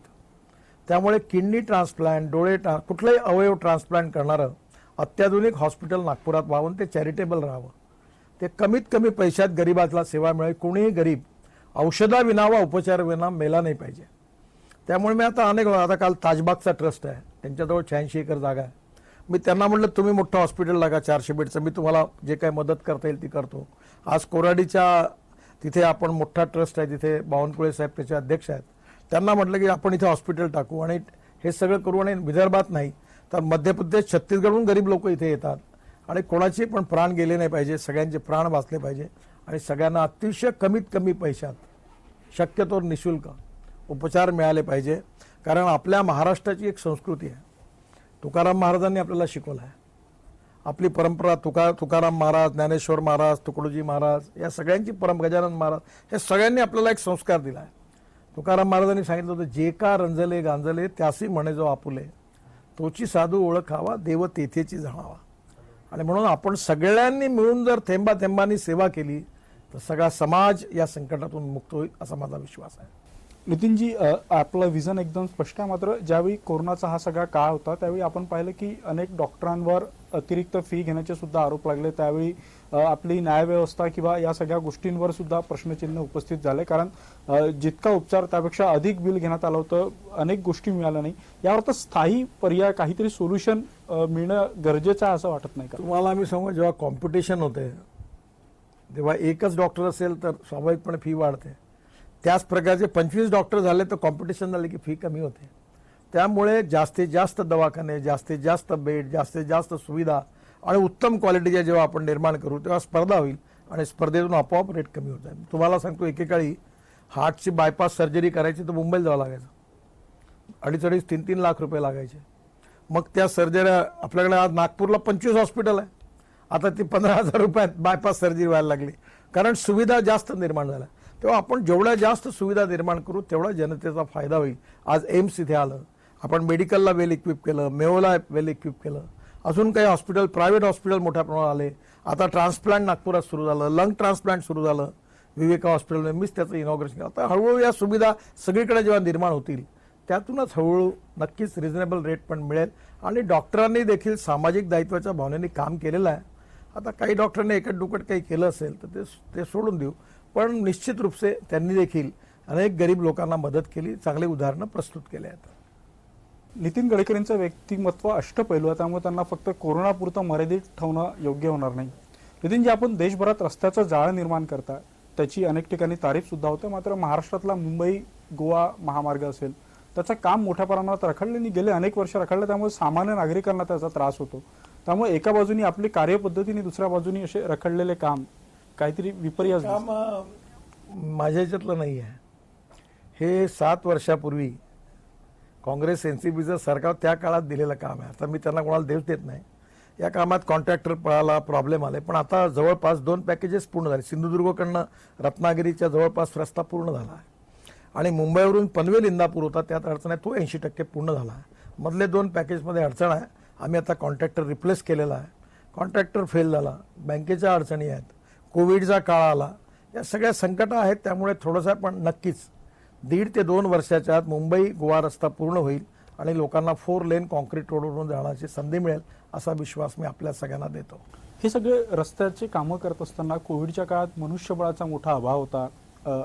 त्यामुळे किडनी ट्रान्सप्लांट, डोळे कुठलाही अवयव ट्रान्सप्लांट करणारं अत्याधुनिक हॉस्पिटल नागपुरात व्हावं, ते चॅरिटेबल राहावं, ते कमीत कमी पैशात गरिबाला सेवा मिळेल. कोणीही गरीब औषधाविना वा उपचाराविना मेला नाही पाहिजे. त्यामुळे मी आता काल ताजबागचा ट्रस्ट आहे, त्यांच्याजवळ 86 एकर जागा आहे. मी त्यांना म्हटलं तुम्ही मोठं हॉस्पिटल लागा 400 बेडचं, मी तुम्हाला जे काही मदत करता येईल ती करतो. आज कोराडीच्या तिथे आपण मोठा ट्रस्ट आहे, तिथे बावनकुळे साहेब त्याचे अध्यक्ष आहेत. त्यांना म्हटलं की आपण इथे हॉस्पिटल टाकू आणि हे सगळं करू. आणि विदर्भात नाही तर मध्य प्रदेश, छत्तीसगडहून गरीब लोक इथे येतात आणि कोणाचे पण प्राण गेले नाही पाहिजे, सगळ्यांचे प्राण वाचले पाहिजे आणि सगळ्यांना अतिशय कमीत कमी पैशात, शक्यतो निशुल्क उपचार मिळाले पाहिजे. कारण आपल्या महाराष्ट्राची एक संस्कृती आहे, तुकाराम महाराजांनी आपल्याला शिकवलं आहे. आपली परंपरा तुकाराम महाराज, ज्ञानेश्वर महाराज, तुकडोजी महाराज, या सगळ्यांची गजानन महाराज, हे सगळ्यांनी आपल्याला एक संस्कार दिला आहे. तुकाराम महाराजांनी सांगितलं होतं, जे का रंजले गांजले त्यासी म्हणे जो आपुले, तोची साधू ओळखावा देव तेथेची जाणावा. आणि म्हणून आपण सगळ्यांनी मिळून जर थेंबा थेंबांनी सेवा केली तर सगळा समाज या संकटातून मुक्त होईल असा माझा विश्वास आहे. नितीनजी, आपलं विजन एकदम स्पष्ट आहे. मात्र ज्यावेळी कोरोनाचा हा सगळा काळ होता त्यावेळी आपण पाहिलं की अनेक डॉक्टरांवर अतिरिक्त फी घेण्याचे सुद्धा आरोप लागले. त्यावेळी आपली न्यायव्यवस्था किंवा या सगळ्या गोष्टींवर सुद्धा प्रश्नचिन्ह उपस्थित झाले. कारण जितका उपचार त्यापेक्षा अधिक बिल घेण्यात आलं होतं, अनेक गोष्टी मिळाल्या नाही. यावर तर स्थायी पर्याय, काहीतरी सोल्युशन मिळणं गरजेचं आहे असं वाटत नाही का? तुम्हाला मी सांगू, जेव्हा कॉम्पिटिशन होते तेव्हा एकच डॉक्टर असेल तर स्वाभाविकपणे फी वाढते. त्याच प्रकारचे 25 डॉक्टर झाले तर कॉम्पिटिशन झाले की फी कमी होते. त्यामुळे जास्तीत जास्त दवाखाने, जास्तीत जास्त बेड, जास्तीत जास्त सुविधा आणि उत्तम क्वालिटीच्या जेव्हा आपण निर्माण करू तेव्हा स्पर्धा होईल आणि स्पर्धेतून आपोआप रेट कमी होत आहे. तुम्हाला सांगतो, एकेकाळी हार्टची बायपास सर्जरी करायची तर मुंबईला जावं लागायचं, 2.5 3 लाख रुपये लागायचे. मग त्या सर्जऱ्या आपल्याकडे आज नागपूरला 25 हॉस्पिटल आहे, आता ती 15,000 रुपयात बायपास सर्जरी व्हायला लागली, कारण सुविधा जास्त निर्माण झाल्या. तेव्हा आपण जेवढ्या जास्त सुविधा निर्माण करू तेवढा जनतेचा फायदा होईल. आज एम्स इथे आलं, आपण मेडिकलला वेल इक्विप केलं, मेओला वेल इक्विप केलं, अजून काही हॉस्पिटल, प्रायव्हेट हॉस्पिटल मोठ्या प्रमाणात आले. आता ट्रान्सप्लांट नागपुरात सुरू झालं, लंग ट्रान्सप्लांट सुरू झालं विवेका हॉस्पिटलमध्ये, मीच त्याचं इनॉग्रेशन केलं. आता हळूहळू या सुविधा सगळीकडे जेव्हा निर्माण होतील त्यातूनच हळूहळू नक्कीच रिझनेबल रेट पण मिळेल. आणि डॉक्टरांनी देखील सामाजिक दायित्वाच्या भावनेने काम केलेलं आहे. आता काही डॉक्टरांनी एकट दुकट काही केलं असेल तर ते सोडून देऊ, पण निश्चित रूप से त्यांनी देखील अनेक गरीब लोकांना मदत केली, चांगले उदाहरणं प्रस्तुत केले आहेत. नितीन गडकरींचं व्यक्तिमत्व अष्टपैलू आहे, त्यामुळे त्यांना फक्त कोरोनापुरतं मर्यादित ठेवणं योग्य होणार नाही. नितीन, जे आपण देशभरात रस्त्याचं जाळं निर्माण करता त्याची अनेक ठिकाणी तारीफ सुद्धा होते. मात्र महाराष्ट्रातला मुंबई गोवा महामार्ग असेल त्याचं काम मोठ्या प्रमाणात रखडले, गेले अनेक वर्ष रखडले. त्यामुळे सामान्य नागरिकांना त्याचा त्रास होतो. त्यामुळे एका बाजूनी आपली कार्यपद्धतीने, दुसऱ्या बाजूनी असे रखडलेले काम, काहीतरी विपर्यास काम माझ्या ह्याच्यातलं नाही आहे. हे 7 वर्षापूर्वी काँग्रेस एनसीपीचं सरकार त्या काळात दिलेलं काम आहे. आता मी त्यांना कोणाला देव देत नाही. या कामात कॉन्ट्रॅक्टर पळाला, प्रॉब्लेम आले, पण आता जवळपास 2 पॅकेजेस पूर्ण झाले. सिंधुदुर्गकडनं रत्नागिरीच्या जवळपास रस्ता पूर्ण झाला आहे आणि मुंबईवरून पनवेल इंदापूर होता त्यात अडचण आहे, तो 80% पूर्ण झाला आहे. मधले 2 पॅकेजमध्ये अडचण आहे. आम्ही आता कॉन्ट्रॅक्टर रिप्लेस केलेला आहे. कॉन्ट्रॅक्टर फेल झाला, बँकेच्या अडचणी आहेत, कोविडचा काळ आला, या सगळ्या संकट आहेत. त्यामुळे थोडंसं पण नक्कीच 1.5 ते 2 वर्षाच्या आत मुंबई गोवा रस्ता पूर्ण होईल आणि लोकांना 4 लेन कॉन्क्रीट रोडवरून जाण्याची संधी मिळेल असा विश्वास मी आपल्या सगळ्यांना देतो. हे सगळे रस्त्याचे कामं करत असताना कोविडच्या काळात मनुष्यबळाचा मोठा अभाव होता,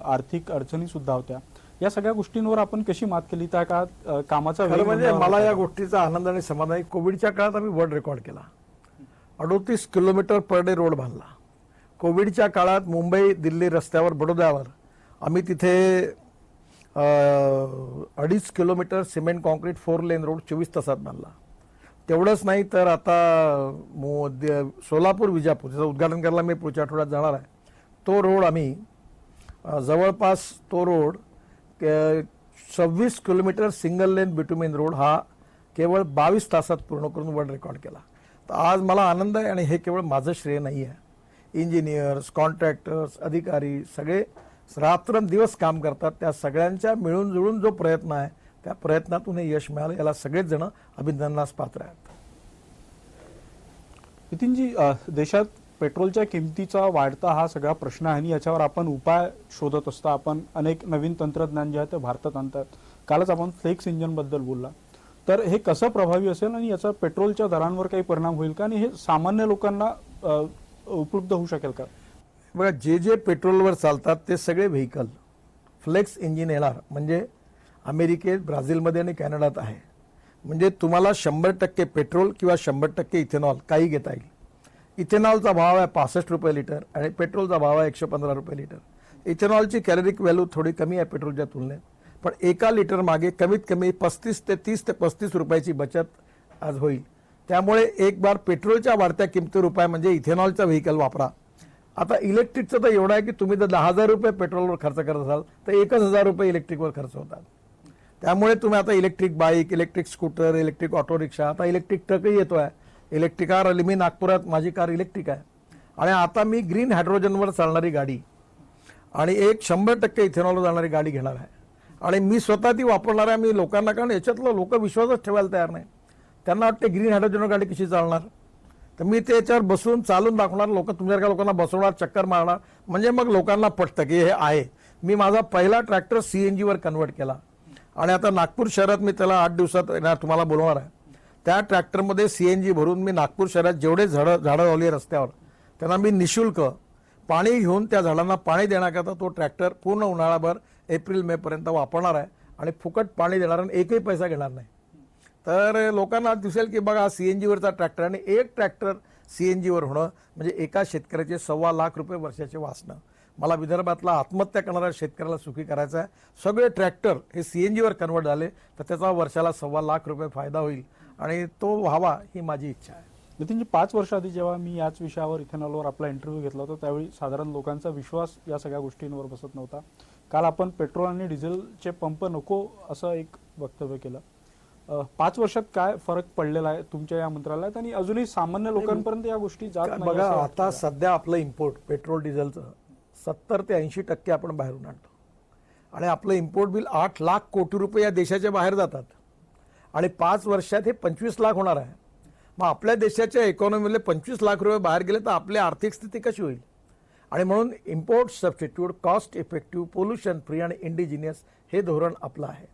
आर्थिक अडचणी सुद्धा होत्या. या सगळ्या गोष्टींवर आपण कशी मात केली? त्या काळात कामाचा खरं वेग म्हणजे मंदावला मला या होता. गोष्टीचा आनंद आणि समाधान आहे. कोविडच्या काळात आम्ही वर्ल्ड रेकॉर्ड केला. 38 किलोमीटर पर डे रोड बांधला. कोविडच्या काळात मुंबई दिल्ली रस्त्यावर बडोद्यावर आम्ही तिथे 2.5 kilometre cement concrete 4 lane road 24 तासात बांधला. तेवढंच नाही तर आता सोलापूर विजापूर त्याचं उद्घाटन करायला मी पुढच्या आठवड्यात जाणार आहे. तो रोड आम्ही जवळपास तो road 26 kilometre single lane bitumen road हा केवळ 22 तासात पूर्ण करून वर्ल्ड रेकॉर्ड केला. तर आज मला आनंद आहे आणि हे केवळ माझं श्रेय नाही आहे. इंजिनियर्स, कॉन्ट्रॅक्टर्स, अधिकारी सगळे रात्रंदिवस काम करतात. त्या सगळ्यांच्या मिळून जुळून जो प्रयत्न आहे त्या प्रयत्नातून हे यश मिळालं. याला सगळेच जण अभिनंदनास पात्र आहेत. नितीनजी, देशात पेट्रोलच्या किमतीचा वाढता हा सगळा प्रश्न आहे आणि याच्यावर आपण उपाय शोधत असता. आपण अनेक नवीन तंत्रज्ञान जे आहे ते भारतात आणतात. कालच आपण फ्लेक्स इंजिन बद्दल बोलला. तर हे कसं प्रभावी असेल आणि याचा पेट्रोलच्या दरांवर काही परिणाम होईल का आणि हे सामान्य लोकांना उपलब्ध होऊ शकेल का? बघा, जे जे पेट्रोलवर चालतात ते सगळे व्हेकल फ्लेक्स इंजिन येणार. म्हणजे अमेरिकेत, ब्राझीलमध्ये आणि कॅनडात आहे. म्हणजे तुम्हाला 100% पेट्रोल किंवा 100% इथेनॉल काही घेता येईल. इथेनॉलचा भाव आहे 65 रुपये लिटर आणि पेट्रोलचा भाव आहे 115 रुपये लिटर. इथेनॉलची कॅलरिक व्हॅल्यू थोडी कमी आहे पेट्रोलच्या तुलनेत, पण एका लिटर मागे कमीत कमी 30 ते 35 रुपयाची बचत आज होईल. त्यामुळे एक बार पेट्रोलच्या वाढत्या किमती रुपये म्हणजे इथेनॉलचा व्हेकल वापरा. आता इलेक्ट्रिकचं तर एवढं आहे की तुम्ही जर 10,000 रुपये पेट्रोलवर खर्च करत असाल तर 1,000 रुपये इलेक्ट्रिकवर खर्च होतात. त्यामुळे तुम्ही आता electric bike, electric scooter, electric auto rickshaw, आता इलेक्ट्रिक ट्रकही येतो आहे. इलेक्ट्रिक कार आली. मी नागपुरात माझी कार इलेक्ट्रिक आहे आणि आता मी ग्रीन हायड्रोजनवर चालणारी गाडी आणि एक 100% इथेनॉलवर जाणारी गाडी घेणार आहे आणि मी स्वतः ती वापरणार आहे. मी लोकांना, कारण याच्यातलं लोक विश्वासच ठेवायला तयार नाही. त्यांना वाटते ग्रीन हायड्रोजनवर गाडी कशी चालणार, तर मी त्याच्यावर बसून चालून दाखवणार. लोक तुमच्यासारख्या लोकांना बसवणार, चक्कर मारणार, म्हणजे मग लोकांना पटतं की हे आहे. मी माझा पहिला ट्रॅक्टर CNG वर कन्वर्ट केला आणि आता नागपूर शहरात मी त्याला 8 दिवसात तुम्हाला बोलवणार आहे. त्या ट्रॅक्टरमध्ये CNG भरून मी नागपूर शहरात जेवढे झाडं लावली रस्त्यावर त्यांना मी निशुल्क पाणी घेऊन त्या झाडांना पाणी देण्याकरता तो ट्रॅक्टर पूर्ण उन्हाळाभर एप्रिल-मे पर्यंत वापरणार आहे आणि फुकट पाणी देणार आणि एकही पैसा घेणार नाही. तर लोकांना दिसेल की बघा CNG वरचा ट्रॅक्टर आणि एक ट्रॅक्टर CNG वर होणं म्हणजे एका शेतकऱ्याचे 1.25 लाख रुपये वर्षाचे वाचणं. मला विदर्भातला आत्महत्या करणाऱ्या शेतकऱ्याला सुखी करायचं आहे. सगळे ट्रॅक्टर हे CNG वर कन्वर्ट झाले तर त्याचा वर्षाला 1.25 लाख रुपये फायदा होईल आणि तो व्हावा ही माझी इच्छा आहे. नितीनजी, 5 वर्ष आधी जेव्हा मी याच विषयावर इथेनॉलवर आपला इंटरव्ह्यू घेतला होता त्यावेळी साधारण लोकांचा विश्वास या सगळ्या गोष्टींवर बसत नव्हता. काल आपण पेट्रोल आणि डिझेलचे पंप नको असं एक वक्तव्य केलं. 5 वर्षात काय फरक पडलेला आहे तुमच्या या मंत्रालयात आणि अजूनही सामान्य लोकांपर्यंत या गोष्टी जात नाही? बघा, आता सध्या आपलं इम्पोर्ट पेट्रोल डिझेलचं 70 ते 80% आपण बाहेरून आणतो आणि आपलं इम्पोर्ट बिल 8 लाख कोटी रुपये या देशाच्या बाहेर जातात आणि 5 वर्षात हे 25 लाख होणार आहे. मग आपल्या देशाच्या इकॉनॉमीमध्ये 25 लाख रुपये बाहेर गेले तर आपली आर्थिक स्थिती कशी होईल? आणि म्हणून import substitute, cost effective, pollution free आणि इंडिजिनियस हे धोरण आपलं आहे.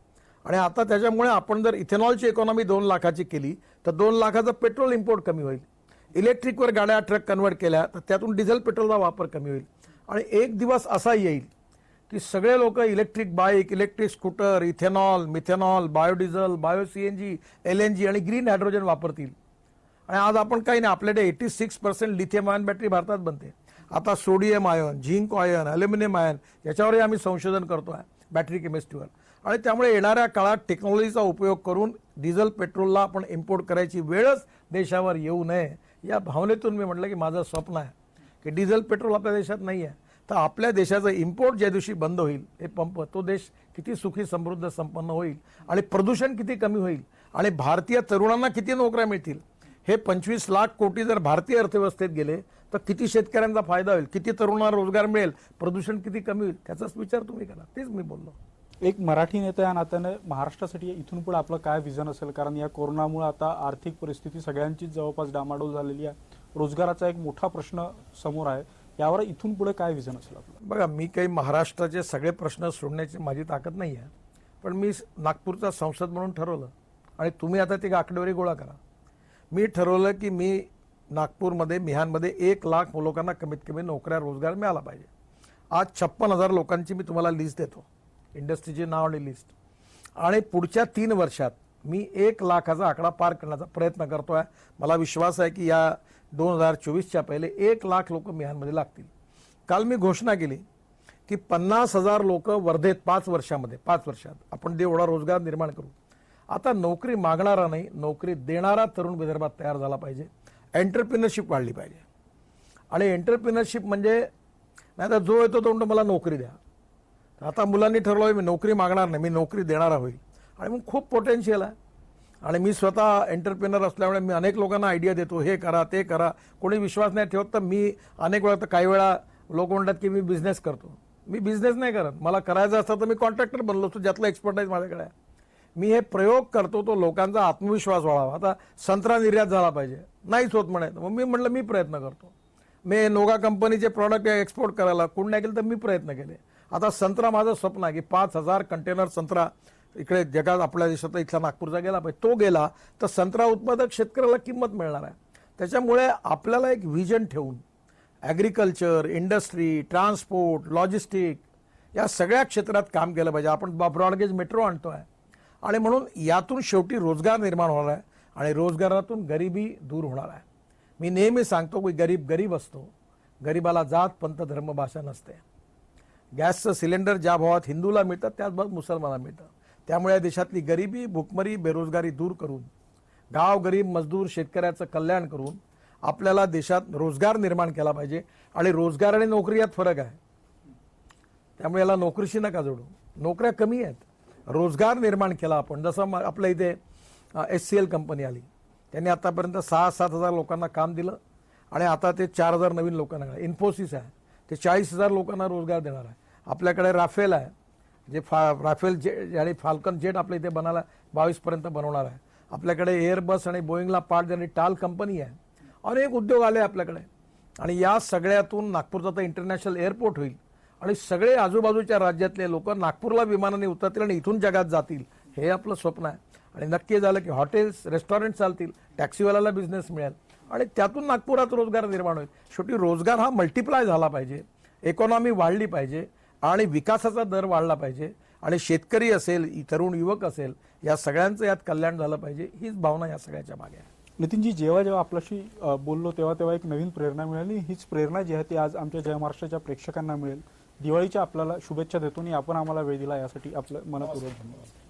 आणि आता त्याच्यामुळे आपण जर इथेनॉलची इकॉनॉमी 2 लाखाची केली तर 2 लाखाचं पेट्रोल इम्पोर्ट कमी होईल. इलेक्ट्रिकवर गाड्या, ट्रक कन्वर्ट केल्या तर त्यातून डिझेल पेट्रोलचा वापर कमी होईल आणि एक दिवस असा येईल की सगळे लोक electric bike, electric scooter, ethanol, methanol, biodiesel, bio CNG, LNG आणि ग्रीन हायड्रोजन वापरतील. आणि आज आपण काही नाही, आपल्याकडे 86% लिथियम आयन बॅटरी भारतात बनते. आता sodium ion, zinc ion, aluminium ion याच्यावरही आम्ही संशोधन करतो आहे बॅटरी केमिस्ट्रीवर. आणि त्यामुळे येणाऱ्या काळात टेक्नॉलॉजीचा उपयोग करून डिझेल पेट्रोलला आपण इम्पोर्ट करायची वेळच देशावर येऊ नये या भावनेतून मी म्हटलं की माझं स्वप्न आहे की डिझेल पेट्रोल आपल्या देशात नाही आहे तर आपल्या देशाचं इम्पोर्ट ज्या दिवशी बंद होईल हे पंप, तो देश किती सुखी, समृद्ध, संपन्न होईल आणि प्रदूषण किती कमी होईल आणि भारतीय तरुणांना किती नोकऱ्या मिळतील. हे 25 लाख कोटी जर भारतीय अर्थव्यवस्थेत गेले तर किती शेतकऱ्यांचा फायदा होईल, किती तरुणांना रोजगार मिळेल, प्रदूषण किती कमी होईल, त्याचाच विचार तुम्ही करा. तेच मी बोललो. एक मराठी नेता या नात्याने महाराष्ट्रासाठी इथून पुढे आपलं काय विजन असेल? कारण या कोरोनामुळे आता आर्थिक परिस्थिती सगळ्यांचीच जवळपास डामाडोल झालेली आहे. रोजगाराचा एक मोठा प्रश्न समोर आहे. यावर इथून पुढे काय विजन असेल आपलं? बघा, मी काही महाराष्ट्राचे सगळे प्रश्न सोडण्याची माझी ताकद नाही आहे, पण मी नागपूरचा संसद म्हणून ठरवलं आणि तुम्ही आता ती आकडेवारी गोळा करा. मी ठरवलं की मी नागपूरमध्ये, मिहानमध्ये 1 लाख लोकांना कमीत कमी नोकऱ्या, रोजगार मिळाला पाहिजे. आज 56,000 लोकांची मी तुम्हाला लिस्ट देतो इंडस्ट्रीची नाव आणि लिस्ट. आणि पुढच्या 3 वर्षात मी 1 लाखाचा आकडा पार करण्याचा प्रयत्न करतोय. मला विश्वास आहे की या 2024च्या पहिले 1 लाख लोक मिहानमध्ये लागतील. काल मी घोषणा केली की 50,000 लोक वर्धेत 5 वर्षात आपण एवढा रोजगार निर्माण करू. आता नोकरी मागणारा नाही, नोकरी देणारा तरुण विदर्भात तयार झाला पाहिजे. एंटरप्रिनरशिप वाढली पाहिजे. आणि एंटरप्रिनरशिप म्हणजे नाही तर जो येतो तो म्हणतो मला नोकरी द्या. आता मुलांनी ठरवलं मी नोकरी मागणार नाही, मी नोकरी देणारा होईल. आणि मग खूप पोटेन्शियल आहे. आणि मी स्वतः एंटरप्रिनर असल्यामुळे मी अनेक लोकांना आयडिया देतो, हे करा ते करा. कोणी विश्वास नाही ठेवत तर मी अनेक वेळा, तर काही वेळा लोक म्हणतात की मी बिझनेस करतो. मी बिझनेस नाही करत. मला करायचं असतं तर मी कॉन्ट्रॅक्टर बनलो असतो, ज्यातला एक्सपर्टाईज माझ्याकडे आहे. मी हे प्रयोग करतो तो लोकांचा आत्मविश्वास वाढावा. आता संत्रा निर्यात झाला पाहिजे, नाहीच होत म्हणे. मग मी म्हटलं मी प्रयत्न करतो. मी नोगा कंपनीचे प्रॉडक्ट एक्सपोर्ट करायला कोण नाही केलं तर मी प्रयत्न केले. आता संत्रा माझं स्वप्न आहे की 5,000 कंटेनर संत्रा इकडे जगात आपल्या देशात इथला नागपूरचा गेला पाहिजे. तो गेला तर संत्रा उत्पादक शेतकऱ्याला किंमत मिळणार आहे. त्याच्यामुळे आपल्याला एक व्हिजन ठेवून ॲग्रिकल्चर, इंडस्ट्री, ट्रान्सपोर्ट, लॉजिस्टिक या सगळ्या क्षेत्रात काम केलं पाहिजे. आपण ब्रॉडगेज मेट्रो आणतो आहे आणि म्हणून यातून शेवटी रोजगार निर्माण होणार आहे आणि रोजगारातून गरिबी दूर होणार आहे. मी नेहमी सांगतो की गरीब गरीब असतो, गरिबाला जात पंथ धर्म भाषा नसते. गॅसचं सिलेंडर ज्या भावात हिंदूला मिळतं त्याच भावात मुसलमानाला मिळतं. त्यामुळे या देशातली गरिबी, भुकमरी, बेरोजगारी दूर करून, गाव गरीब मजदूर शेतकऱ्याचं कल्याण करून आपल्याला देशात रोजगार निर्माण केला पाहिजे. आणि रोजगार आणि नोकरी यात फरक आहे. त्यामुळे याला नोकरीशी नका जोडू. नोकऱ्या कमी आहेत, रोजगार निर्माण केला आपण. जसं आपल्या इथे HCL कंपनी आली, त्यांनी आतापर्यंत 6-7 हजार लोकांना काम दिलं आणि आता ते 4,000 नवीन लोकांना. इन्फोसिस आहे, ते 40,000 लोकांना रोजगार देणार आहे. आपल्याकडे राफेल आहे, जे राफेल जेट आणि फाल्कन जेट आपल्या इथे बनायला 22 पर्यंत बनवणार आहे. आपल्याकडे एअरबस आणि बोईंगला पार्ट देणारी टाल कंपनी आहे. अनेक उद्योग आले आपल्याकडे. आणि या सगळ्यातून नागपूरचा तर इंटरनॅशनल एअरपोर्ट होईल आणि सगळे आजूबाजूच्या राज्यातले लोक नागपूरला विमानाने उतरतील आणि इथून जगात जातील. हे आपलं स्वप्न आहे. आणि नक्की झालं की हॉटेल्स, रेस्टॉरंट चालतील, टॅक्सीवाल्याला बिझनेस मिळेल आणि त्यातून नागपुरात रोजगार निर्माण होईल. शेवटी रोजगार हा मल्टिप्लाय झाला पाहिजे, इकॉनॉमी वाढली पाहिजे आणि विकासाचा दर वाढला पाहिजे. आणि शेतकरी असेल, तरुण युवक असेल, या सगळ्यांचं यात कल्याण झालं पाहिजे. हीच भावना या सगळ्याच्या मागे आहे. नितीनजी, जेव्हा आपल्याशी बोललो तेव्हा एक नवीन प्रेरणा मिळाली. हीच प्रेरणा जी आहे ती आज आमच्या जय महाराष्ट्राच्या प्रेक्षकांना मिळेल. दिवाळीच्या आपल्याला शुभेच्छा देतो आणि आपण आम्हाला वेळ दिला यासाठी आपलं मनपूर्वक धन्यवाद.